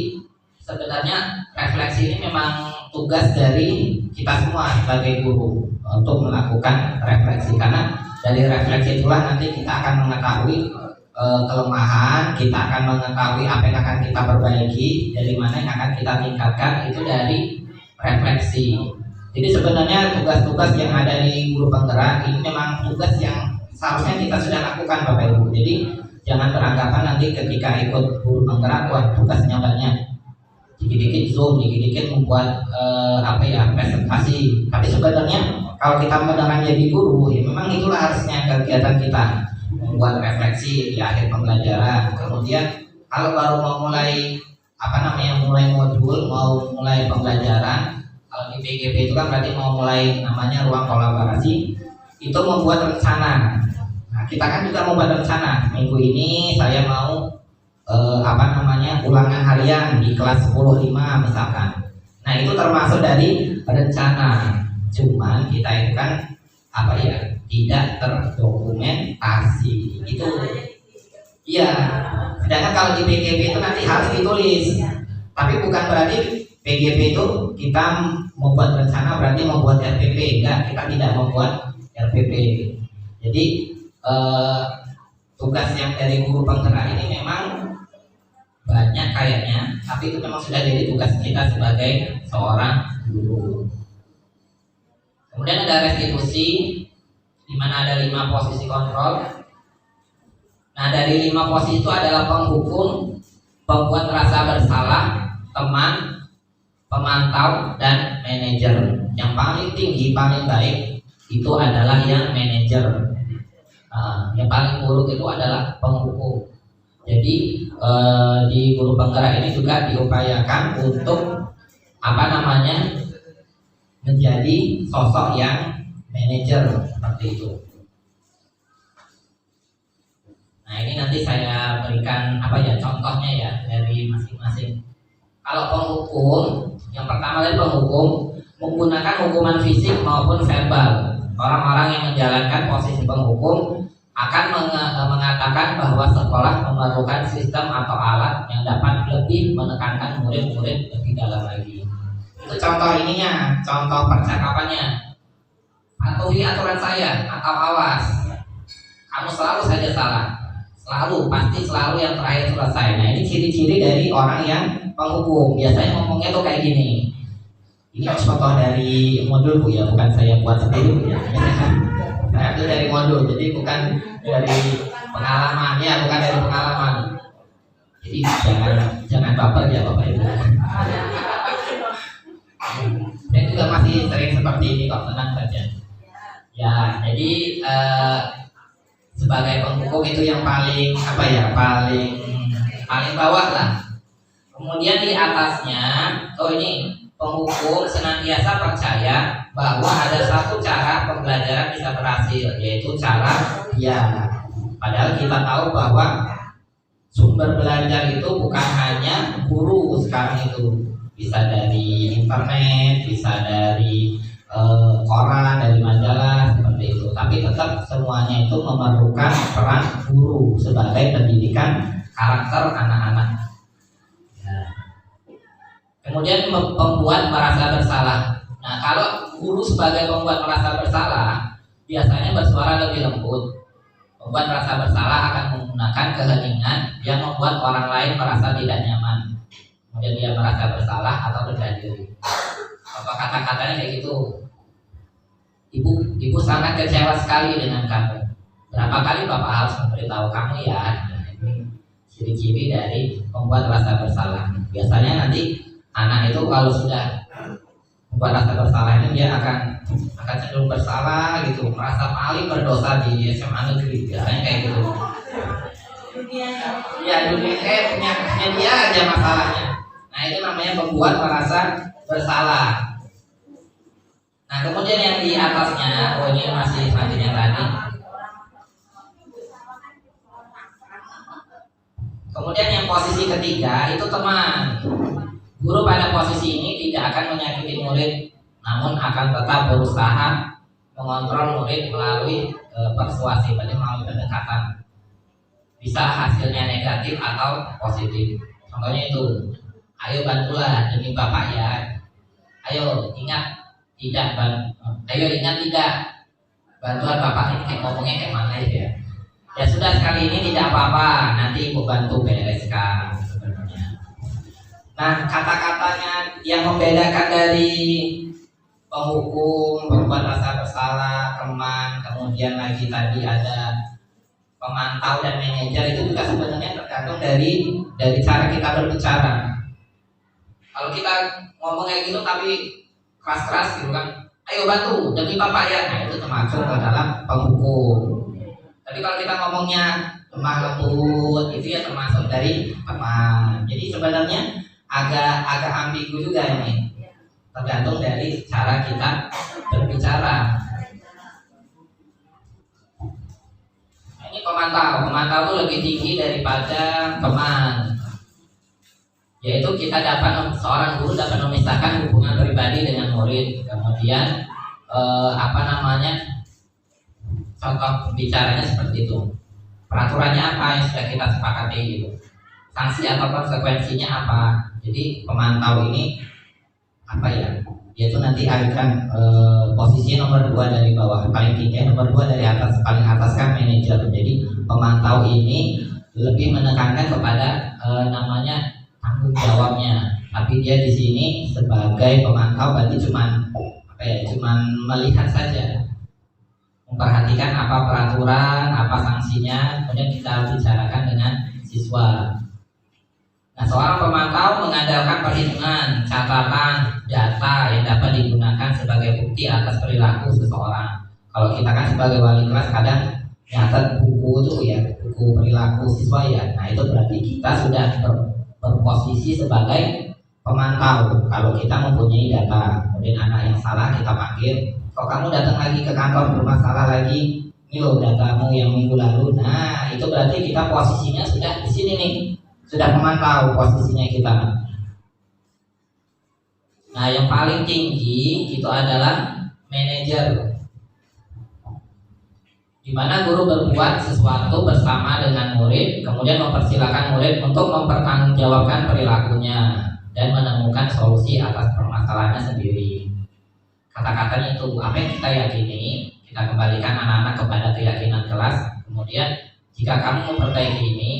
sebenarnya refleksi ini memang tugas dari kita semua sebagai guru untuk melakukan refleksi, karena dari refleksi itulah nanti kita akan mengetahui kelemahan, kita akan mengetahui apa yang akan kita perbaiki, dari mana yang akan kita tingkatkan, itu dari refleksi. Jadi sebenarnya tugas-tugas yang ada di guru penggerak ini memang tugas yang seharusnya kita sudah lakukan Bapak Ibu. Jadi jangan beranggapan nanti ketika ikut guru penggerak, wah tugasnya banyak, dikit-dikit Zoom, dikit-dikit membuat presentasi. Tapi sebenarnya kalau kita beneran jadi guru, ya memang itulah harusnya kegiatan kita, membuat refleksi di akhir pembelajaran. Kemudian kalau baru mau mulai mulai modul, mau mulai pembelajaran, kalau di PGP itu kan berarti mau mulai namanya ruang kolaborasi, itu membuat rencana. Nah, kita kan juga membuat rencana. Minggu ini saya mau ulangan harian di kelas 10.5 misalkan. Nah, itu termasuk dari rencana. Cuman kita itu kan tidak terdokumentasi. Itu iya. Sedangkan kalau di PGP itu nanti harus ditulis. Tapi bukan berarti PGP itu kita membuat rencana berarti membuat RPP. Enggak, kita tidak membuat RPP. Jadi tugas yang dari guru penggerak ini memang banyak kayaknya, tapi itu memang sudah jadi tugas kita sebagai seorang guru. Kemudian ada restitusi, di mana ada 5 posisi kontrol. Nah, dari 5 posisi itu adalah penghukum, pembuat rasa bersalah, teman, pemantau, dan manajer. Yang paling tinggi, paling baik itu adalah yang manajer. Yang paling buruk itu adalah penghukum. Jadi di guru penggerak ini juga diupayakan untuk menjadi sosok yang manajer seperti itu. Nah, ini nanti saya berikan contohnya ya dari masing-masing. Kalau penghukum, yang pertama dari penghukum menggunakan hukuman fisik maupun verbal. Orang-orang yang menjalankan posisi penghukum akan mengatakan bahwa sekolah memerlukan sistem atau alat yang dapat lebih menekankan murid-murid lebih dalam lagi. Itu contoh ininya, contoh percakapannya. Patuhi aturan saya atau awas. Kamu selalu saja salah. Pasti selalu yang terakhir selesai. Nah, ini ciri-ciri dari orang yang penghukum. Biasanya ngomongnya tuh kayak gini. Ini contoh dari modul Bu ya, bukan saya buat sendiri Bu ya. Saya itu dari modul, jadi bukan dari pengalaman ya, bukan dari pengalaman. Jadi jangan baper ya Bapak Ibu. Saya juga masih sering seperti ini kok, tenang saja. Ya, jadi sebagai penghukum itu yang paling paling bawah lah. Kemudian di atasnya, ini penghukum senantiasa percaya bahwa ada satu cara pembelajaran bisa berhasil, yaitu cara dia. Padahal kita tahu bahwa sumber belajar itu bukan hanya guru sekarang itu, bisa dari internet, bisa dari koran, dari majalah seperti itu. Tapi tetap semuanya itu memerlukan peran guru sebagai pendidikan karakter anak-anak. Kemudian pembuat merasa bersalah. Nah, kalau guru sebagai pembuat merasa bersalah biasanya bersuara lebih lembut. Pembuat merasa bersalah akan menggunakan keheningan yang membuat orang lain merasa tidak nyaman. Kemudian dia merasa bersalah atau berjadi. Apa kata-katanya kayak gitu? Ibu sangat kecewa sekali dengan kamu. Berapa kali Bapak harus memberitahu kamu ya? Nah, ini ciri-ciri dari membuat rasa bersalah. Biasanya nanti anak itu kalau sudah membuat rasa bersalah ini dia akan cenderung bersalah gitu, merasa paling berdosa di SMA negeri. Biasanya kayak gitu. Ya dunia punya dia aja masalahnya. Nah itu namanya membuat merasa bersalah. Nah kemudian yang di atasnya, oh ini masih selanjutnya tadi. Kemudian yang posisi ketiga itu teman. Guru pada posisi ini tidak akan menyakiti murid, namun akan tetap berusaha mengontrol murid melalui persuasi, berarti melalui pendekatan. Bisa hasilnya negatif atau positif. Contohnya itu, ayo bantulah demi Bapak ya. Ayo ingat tidak bantuan Bapak ini kayak ngomongnya kayak mana ya? Ya sudah sekali ini tidak apa-apa, nanti Ibu bantu bereskan sebenarnya. Nah kata-katanya yang membedakan dari penghukum, pembuat rasa bersalah, teman, kemudian lagi tadi ada pemantau dan manajer itu juga sebenarnya tergantung dari cara kita berbicara. Kalau kita ngomong kayak gitu tapi keras-keras gitu kan, ayo bantu demi Bapak ya, nah itu termasuk ke dalam penghukum. Tapi kalau kita ngomongnya lemah lembut itu ya termasuk dari teman. Jadi sebenarnya agak ambigu juga ini, tergantung dari cara kita berbicara. Nah, ini pemantau itu lebih tinggi daripada teman. Yaitu seorang guru dapat memisahkan hubungan pribadi dengan murid. Kemudian contoh bicaranya seperti itu. Peraturannya apa yang sudah kita sepakati gitu. Sanksi atau konsekuensinya apa. Jadi pemantau ini yaitu nanti akan posisinya nomor 2 dari bawah, paling tinggi nomor 2 dari atas, paling atas kan manajer. Jadi pemantau ini lebih menekankan kepada namanya tanggung jawabnya. Tapi dia di sini sebagai pemantau berarti cuman melihat saja, memperhatikan apa peraturan, apa sanksinya, kemudian kita bicarakan dengan siswa. Nah, seorang pemantau mengandalkan perhitungan, catatan, data yang dapat digunakan sebagai bukti atas perilaku seseorang. Kalau kita kan sebagai wali kelas kadang nyatet buku perilaku siswa ya. Nah, itu berarti kita sudah berposisi sebagai pemantau. Kalau kita mempunyai data, kemudian anak yang salah kita panggil, kok kamu datang lagi ke kantor bermasalah lagi, ini loh datamu yang minggu lalu. Nah itu berarti kita posisinya sudah di sini nih, sudah memantau posisinya kita. Nah yang paling tinggi itu adalah manajer, di mana guru berbuat sesuatu bersama dengan murid, kemudian mempersilahkan murid untuk mempertanggungjawabkan perilakunya dan menemukan solusi atas permasalahannya sendiri. Kata-katanya itu apa yang kita yakini, kita kembalikan anak-anak kepada keyakinan kelas. Kemudian jika kamu memperbaiki ini,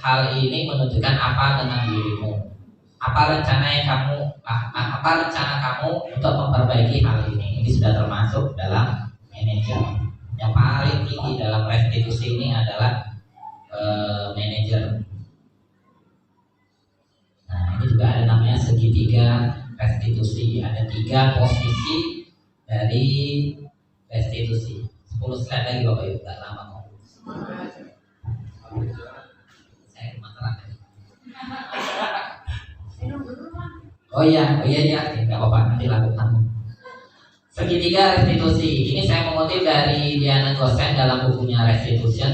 hal ini menunjukkan apa dengan dirimu, apa rencana kamu untuk memperbaiki hal ini. Ini sudah termasuk dalam manajer. Yang paling tinggi dalam restitusi ini adalah manajer. Nah ini juga ada namanya segitiga restitusi. Ada 3 posisi dari restitusi. 10 slide lagi Bapak Ibu, gak lama kok. Saya masalah. Oh iya, nggak apa-apa, nanti lakukan. Segitiga restitusi. Ini saya mengutip dari Diana Gosen dalam bukunya Restitution,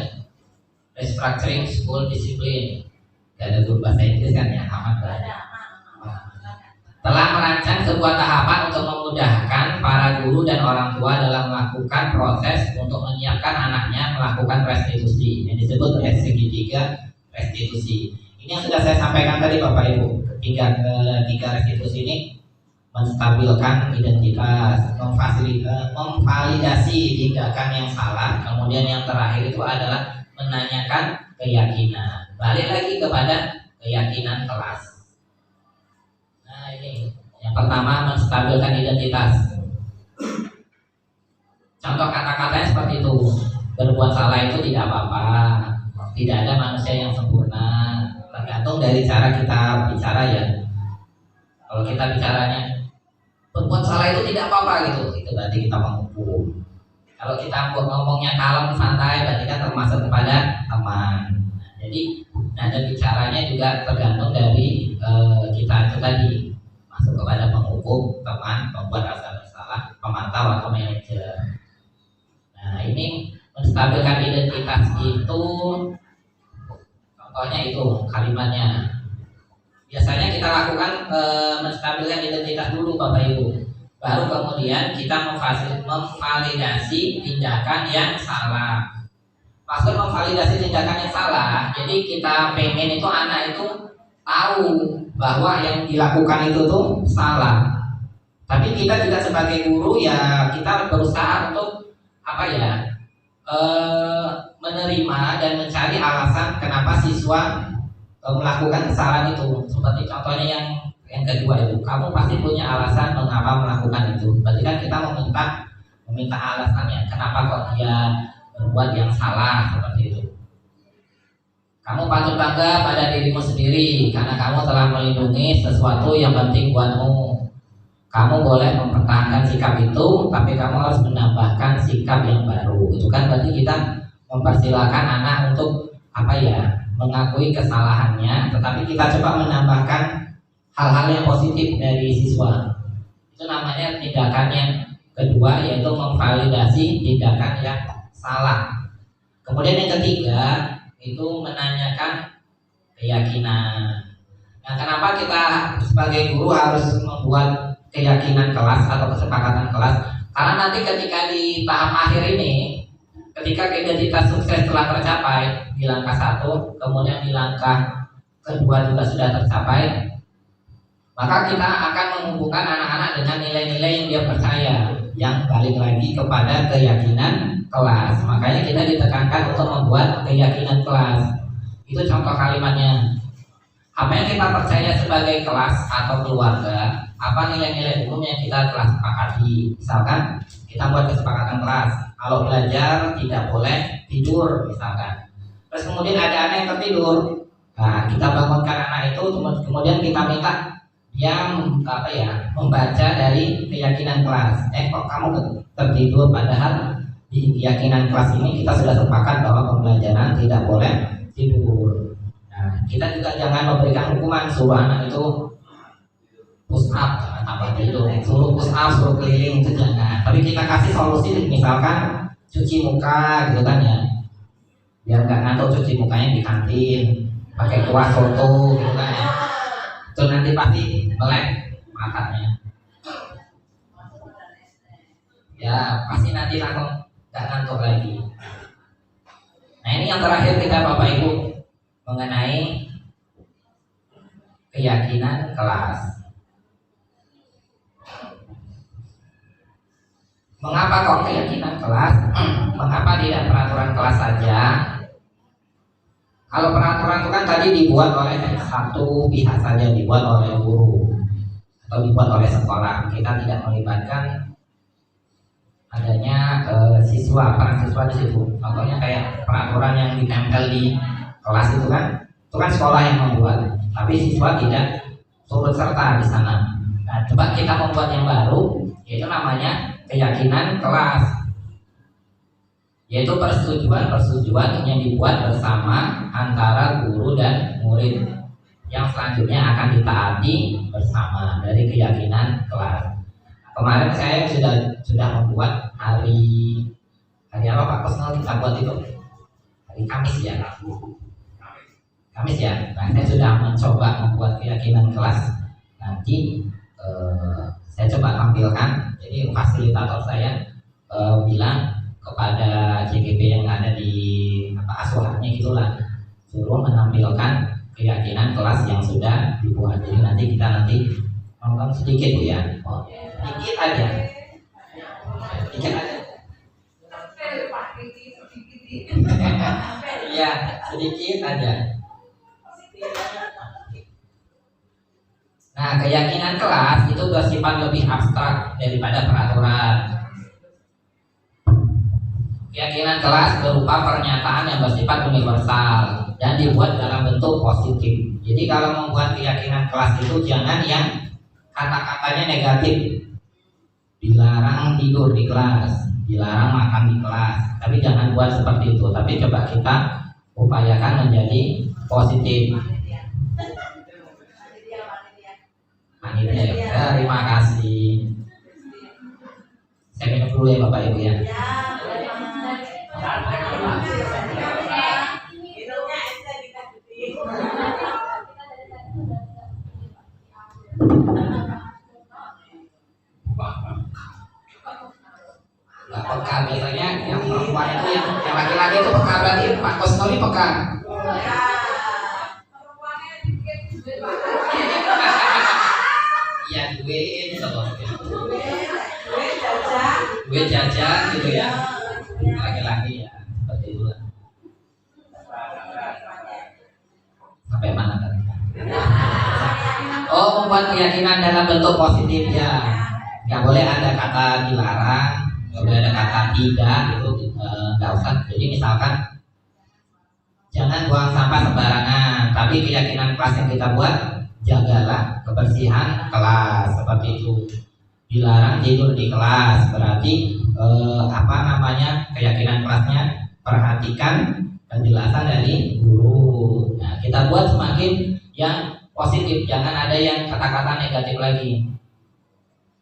Restructuring School Discipline. Gak ada guru bahasa Inggris kan ya, aman banget. Telah merancang sebuah tahapan untuk memudahkan para guru dan orang tua dalam melakukan proses untuk menyiapkan anaknya melakukan restitusi, yang disebut segitiga restitusi. Ini yang sudah saya sampaikan tadi Bapak Ibu. Tiga restitusi ini menstabilkan identitas, memvalidasi tindakan yang salah, kemudian yang terakhir itu adalah menanyakan keyakinan. Balik lagi kepada keyakinan kelas. Nah ini yang pertama, menstabilkan identitas. dari cara kita bicara ya. Kalau kita bicaranya berbuat salah itu tidak apa-apa gitu, itu berarti kita menghukum. Kalau kita ngomongnya kalem santai, berarti kan termasuk kepada teman. Jadi nada bicaranya juga tergantung dari kita itu tadi, masuk kepada penghukum, teman, pembuat rasa bersalah, pemantau atau manajer. Nah ini menstabilkan identitas itu, contohnya itu kalimatnya. Biasanya kita lakukan menstabilkan identitas dulu Bapak Ibu. Baru kemudian kita memvalidasi tindakan yang salah. Maksud memvalidasi tindakan yang salah, jadi kita pengen itu anak itu tahu bahwa yang dilakukan itu tuh salah. Tapi kita juga sebagai guru ya kita berusaha untuk menerima dan mencari alasan kenapa siswa melakukan kesalahan itu. Seperti contohnya yang kedua itu, kamu pasti punya alasan mengapa melakukan itu. Berarti kan kita meminta alasannya kenapa kok dia berbuat yang salah seperti itu. Kamu patut bangga pada dirimu sendiri karena kamu telah melindungi sesuatu yang penting buatmu. Kamu boleh mempertahankan sikap itu, tapi kamu harus menambahkan sikap yang baru. Itu kan berarti kita mempersilahkan anak untuk mengakui kesalahannya, tetapi kita coba menambahkan hal-hal yang positif dari siswa. Itu namanya tindakan yang kedua, yaitu memvalidasi tindakan yang salah. Kemudian yang ketiga itu menanyakan keyakinan. Nah, kenapa kita sebagai guru harus membuat keyakinan kelas atau kesepakatan kelas? Karena nanti ketika di tahap akhir ini, ketika identitas sukses telah tercapai di langkah 1, kemudian di langkah kedua juga sudah tercapai, maka kita akan menghubungkan anak-anak dengan nilai-nilai yang dia percaya, yang balik lagi kepada keyakinan kelas. Makanya kita ditekankan untuk membuat keyakinan kelas. Itu contoh kalimatnya. Apa yang kita percaya sebagai kelas atau keluarga, apa nilai-nilai umum yang kita telah sepakati. Misalkan kita buat kesepakatan kelas, kalau belajar tidak boleh tidur misalkan. Terus kemudian ada anak yang tertidur, nah kita bangunkan anak itu, kemudian kita minta dia membaca dari keyakinan kelas. Kok kamu tertidur, padahal di keyakinan kelas ini kita sudah sepakat bahwa pembelajaran tidak boleh tidur. Nah, kita juga jangan memberikan hukuman, suruh anak itu push up, jangan tambah tidur, suruh push up, suruh keliling, itu jangan. Tapi kita kasih solusi, misalkan cuci muka gitu kan ya, biar nggak ngantuk, cuci mukanya di kantin pakai kuah soto gitu kan ya. Itu nanti pasti melek matanya. Ya pasti nanti langsung nggak ngantuk lagi. Nah ini yang terakhir kita Bapak Ibu mengenai keyakinan kelas. Mengapa kok keyakinan kelas? Mengapa tidak peraturan kelas saja? Kalau peraturan itu kan tadi dibuat oleh satu pihak saja, dibuat oleh guru atau dibuat oleh sekolah. Kita tidak melibatkan adanya peran siswa di situ. Contohnya kayak peraturan yang ditempel di kelas itu kan sekolah yang membuat, tapi siswa tidak turut serta di sana. Nah, coba kita membuat yang baru, yaitu namanya keyakinan kelas, yaitu persetujuan yang dibuat bersama antara guru dan murid, yang selanjutnya akan ditaati bersama dari keyakinan kelas. Kemarin saya sudah membuat hari apa Pak Kusnul kita buat itu hari Kamis ya. Nah, saya sudah mencoba membuat keyakinan kelas. Nanti saya coba tampilkan. Jadi fasilitator saya bilang kepada JGP yang ada di asuhannya gitulah, suruh menampilkan keyakinan kelas yang sudah dibuat. Jadi nanti kita nonton sedikit Bu ya. Sedikit aja. Iya, sedikit aja. Nah, keyakinan kelas itu bersifat lebih abstrak daripada peraturan. Keyakinan kelas berupa pernyataan yang bersifat universal dan dibuat dalam bentuk positif. Jadi kalau membuat keyakinan kelas itu jangan yang kata-katanya negatif. Dilarang tidur di kelas, dilarang makan di kelas. Tapi jangan buat seperti itu. Tapi coba kita upayakan menjadi positif. Panitia, terima kasih. Saya minum dulu ya Bapak Ibu ya. Nggak peka biasanya yang perempuan itu yang laki-laki itu peka, berarti Pak Kosnoli peka. Iya duit duit jajan gitu ya, laki-laki ya seperti itu lah. Sampai mana tadi? Oh, membuat keyakinan dalam bentuk positif ya. Nggak boleh ada kata dilarang, nggak boleh ada kata tidak, itu nggak usah. Jadi misalkan jangan buang sampah sembarangan, tapi keyakinan kelas yang kita buat, jagalah kebersihan kelas, seperti itu. Dilarang tidur di kelas, berarti keyakinan kelasnya perhatikan penjelasan dari guru. Nah, kita buat semakin yang positif, jangan ada yang kata-kata negatif lagi.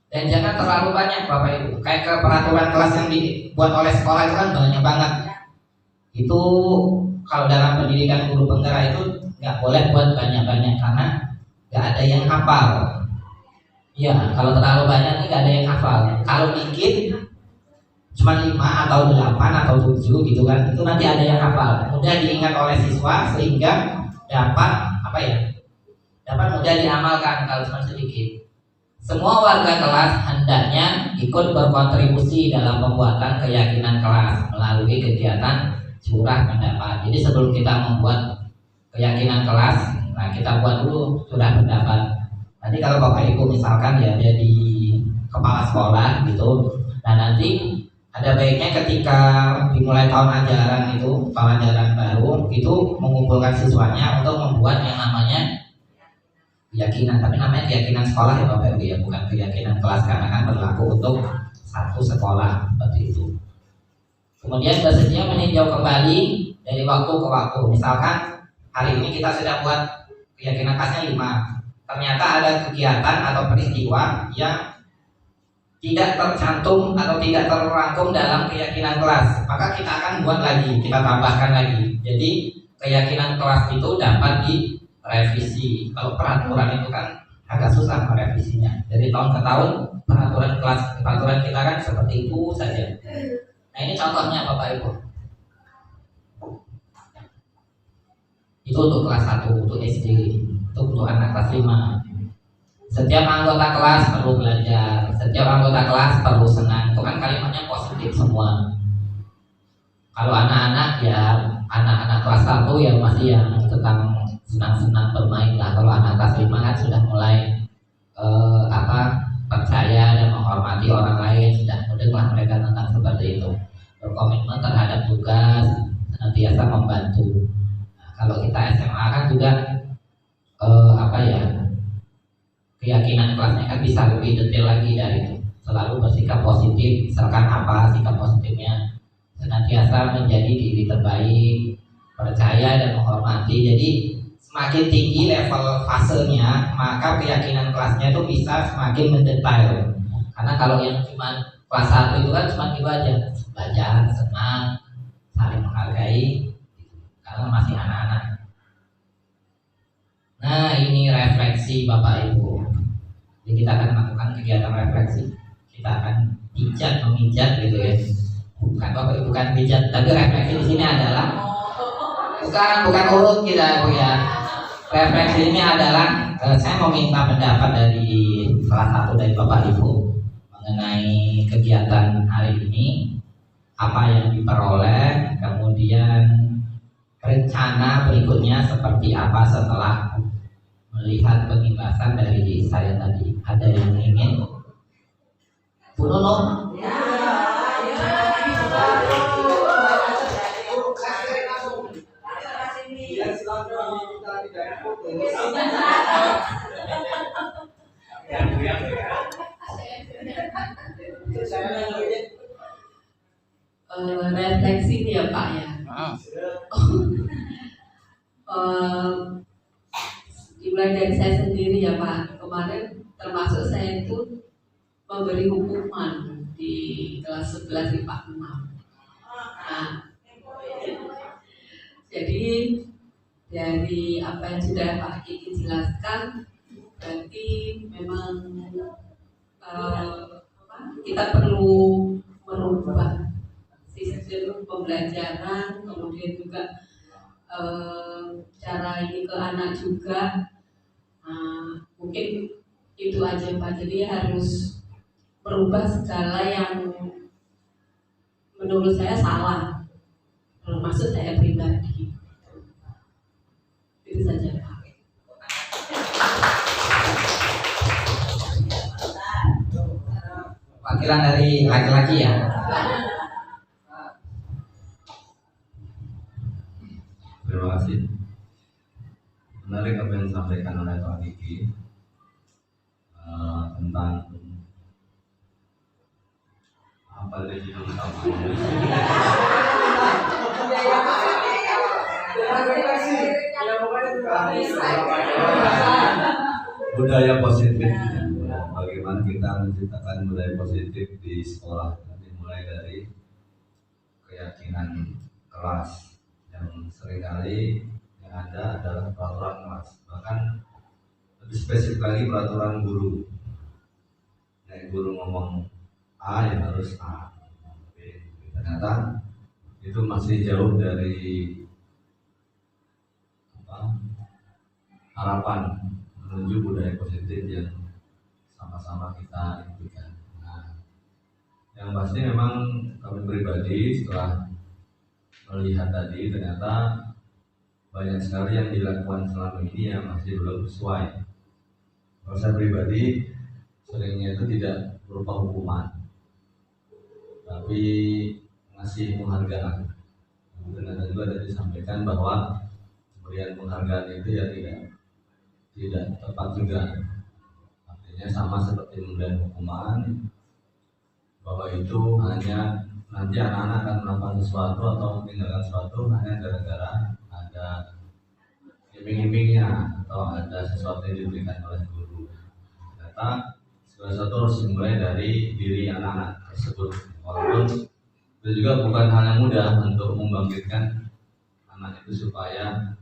Dan jangan terlalu banyak Bapak Ibu. Kayak ke peraturan kelas yang dibuat oleh sekolah itu kan banyak banget. Itu kalau dalam pendidikan guru penggerak itu nggak boleh buat banyak-banyak karena nggak ada yang hafal. Ya, kalau terlalu banyak nggak ada yang hafal. Kalau dikit cuma 5 atau 8 atau 7 gitu kan, itu nanti ada yang hafal. Mudah diingat oleh siswa sehingga dapat dapat mudah diamalkan kalau cuma sedikit. Semua warga kelas hendaknya ikut berkontribusi dalam pembuatan keyakinan kelas melalui kegiatan curah pendapat. Jadi sebelum kita membuat keyakinan kelas, nah kita buat dulu curah pendapat. Nanti kalau Bapak Ibu misalkan ya jadi kepala sekolah gitu, nah nanti ada baiknya ketika dimulai tahun ajaran itu, tahun ajaran baru itu mengumpulkan siswanya untuk membuat yang namanya keyakinan, tapi namanya keyakinan sekolah ya Bapak Ibu ya, bukan keyakinan kelas karena kan berlaku untuk satu sekolah seperti itu. Kemudian bersedia meninjau kembali dari waktu ke waktu. Misalkan hari ini kita sudah buat keyakinan kelasnya 5, ternyata ada kegiatan atau peristiwa yang tidak tercantum atau tidak terrangkum dalam keyakinan kelas, maka kita akan buat lagi, kita tambahkan lagi. Jadi keyakinan kelas itu dapat direvisi. Kalau peraturan itu kan agak susah merevisinya. Dari tahun ke tahun peraturan kita kan seperti itu saja. Nah ini contohnya Bapak Ibu. Itu untuk kelas 1, untuk SD, untuk anak kelas 5. Setiap anggota kelas perlu belajar, setiap anggota kelas perlu senang. Itu kan kalimatnya positif semua. Kalau anak-anak ya anak-anak kelas 1 ya masih yang tentang senang-senang bermain lah. Kalau anak kelas 5 kan sudah mulai percaya dan menghormati orang lain, sudah mendengar mereka tentang seperti itu. Berkomitmen terhadap tugas, senantiasa membantu. Nah, kalau kita SMA kan juga keyakinan kelasnya kan bisa lebih detail lagi dari itu. Selalu bersikap positif, misalkan apa sikap positifnya, senantiasa menjadi diri terbaik, percaya dan menghormati. Jadi semakin tinggi level fasenya, maka keyakinan kelasnya itu bisa semakin mendetail. Karena kalau yang cuma kelas 1 itu kan cuma gitu aja, belajar, senang, saling menghargai, karena masih anak-anak. Nah ini refleksi Bapak Ibu. Jadi kita akan melakukan kegiatan refleksi. Kita akan memijat gitu ya. Bukan Bapak Ibu bukan pijat, tapi refleksi di sini adalah bukan urut kita Bu ya. Refleksi ini adalah saya mau minta pendapat dari salah satu dari Bapak Ibu mengenai kegiatan hari ini, apa yang diperoleh, kemudian rencana berikutnya seperti apa setelah melihat penjelasan dari saya tadi. Ada yang ingin? Bu Nunung? Ya. Refleksi nih ya Pak ya. Dimulai dari saya sendiri ya Pak. Kemarin termasuk saya itu memberi hukuman di kelas 11 IPA 6. Nah, jadi dari apa yang sudah Pak Kiki jelaskan, berarti memang kita perlu merubah sistem pembelajaran, kemudian juga cara ini ke anak juga. Mungkin itu aja Pak. Jadi harus merubah segala yang menurut saya salah, termasuk saya pribadi. Itu saja Pak. Wakilan dari laki-laki ya. Terima kasih. Menarik apa yang disampaikan oleh Pak Kiki tentang apa dari judul utamanya. Budaya positif. Bagaimana kita menciptakan budaya positif di sekolah, dimulai dari keyakinan kelas yang seringkali yang ada adalah peraturan kelas, bahkan lebih spesifik lagi peraturan guru. Nah, guru ngomong A yang harus A, ternyata itu masih jauh dari harapan menuju budaya positif yang sama-sama kita impikan. Nah, yang pasti memang kami pribadi setelah melihat tadi ternyata banyak sekali yang dilakukan selama ini yang masih belum sesuai. Kalau saya pribadi seringnya itu tidak berupa hukuman, tapi ngasih penghargaan. Kemudian ada juga tadi disampaikan bahwa pemberian penghargaan itu ya tidak tepat juga. Artinya sama seperti pemberian hukuman, bahwa itu hanya nanti anak-anak akan melakukan sesuatu atau meninggalkan sesuatu hanya gara-gara ada iming-imingnya atau ada sesuatu yang diberikan oleh guru. Ternyata segala sesuatu harus dimulai dari diri anak-anak tersebut. Walaupun itu juga bukan hal yang mudah untuk membangkitkan anak itu supaya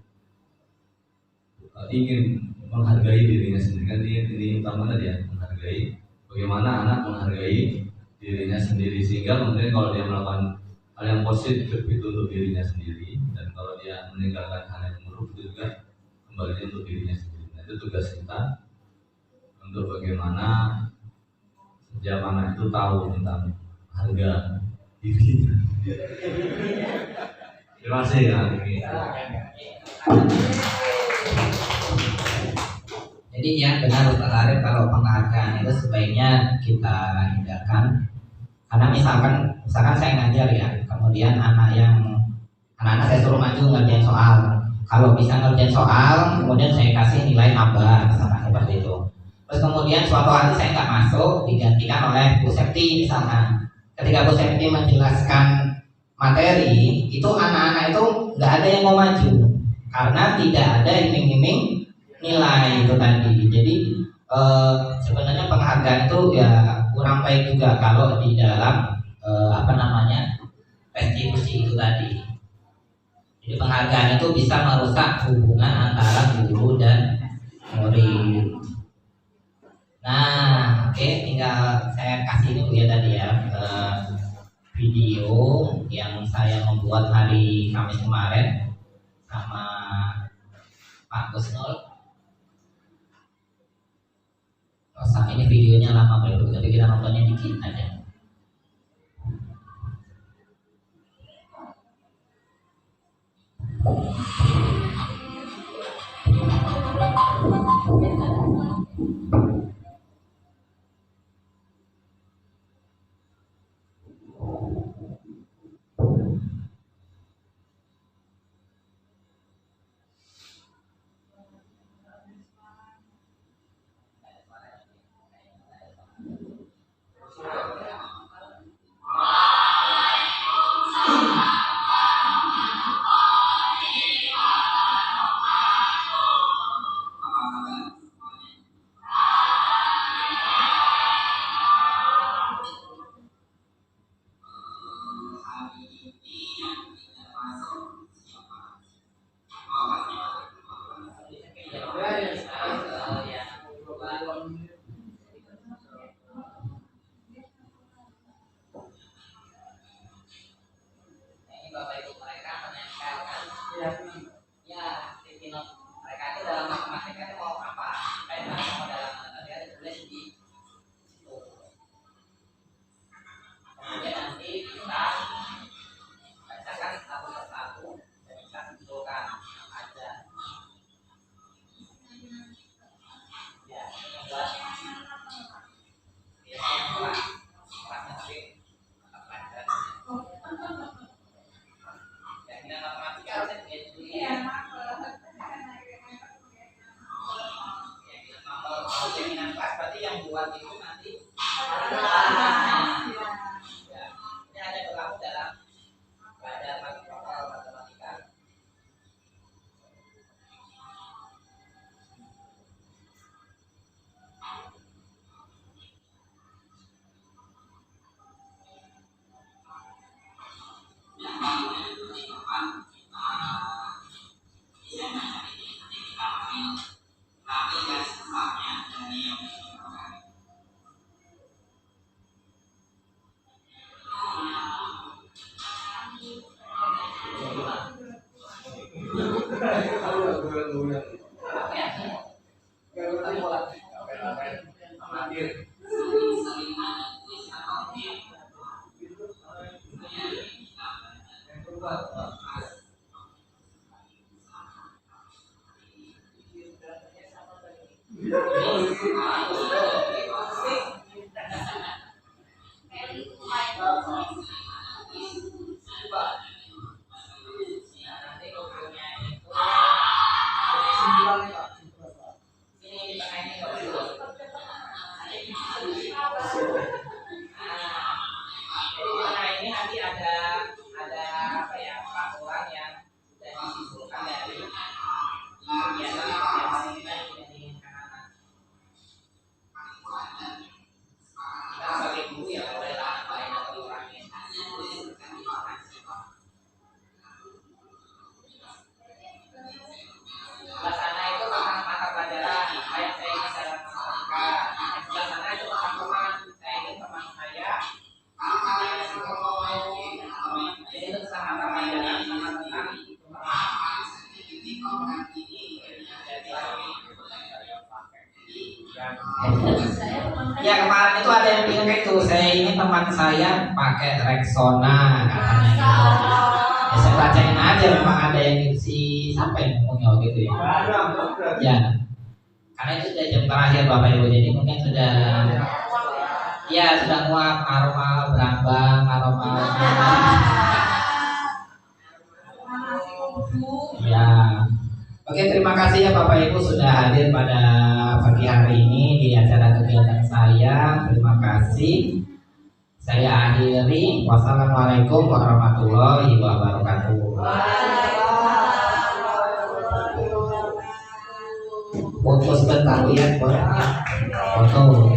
ingin menghargai dirinya sendiri. Kan ini utama tadi ya, menghargai. Bagaimana anak menghargai dirinya sendiri, sehingga kemudian kalau dia melakukan hal yang positif itu untuk dirinya sendiri, dan kalau dia meninggalkan hal yang buruk itu juga kembali untuk dirinya sendiri. Nah, itu tugas kita untuk bagaimana setiap anak itu tahu tentang harga dirinya. Terima kasih ya. Jadi yang benar Ustaz Arif, kalau penghargaan itu sebaiknya kita hindarkan. Karena misalkan saya ngajar ya, kemudian anak-anak saya suruh maju ngerjain soal. Kalau bisa ngerjain soal, kemudian saya kasih nilai tambah, misalkan seperti itu. Terus kemudian suatu hari saya nggak masuk, digantikan oleh Bu Septi misalkan. Ketika Bu Septi menjelaskan materi, itu anak-anak itu nggak ada yang mau maju karena tidak ada iming-iming nilai itu tadi. Jadi sebenarnya penghargaan itu ya kurang baik juga kalau di dalam restitusi itu tadi. Jadi penghargaan itu bisa merusak hubungan antara guru dan murid. Nah, oke, tinggal saya kasih ini Bu ya tadi ya, video yang saya membuat hari Kamis kemarin sama Pak Gusnul. Saat ini videonya lama belum, tapi kita nontonnya dikit aja. nanti ya, ini hanya berlaku dalam pelajaran matematika. Ya kemarin itu ada yang bilang kayak itu, saya ini teman saya pakai Rexona katanya. Ya, saya bacain aja, memang ada yang si siapa yang ngomongnya gitu ya. Ya, karena itu sudah jam terakhir Bapak Ibu, jadi mungkin sudah ya sudah muak aroma berambang, aroma ya. Oke, terima kasih ya Bapak Ibu sudah hadir pada pagi hari ini di acara kegiatan saya. Terima kasih. Saya akhiri. Wassalamualaikum warahmatullahi wabarakatuh. Foto sebentar lihat foto.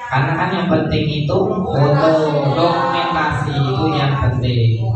Karena kan yang penting itu foto, dokumentasi itu yang penting.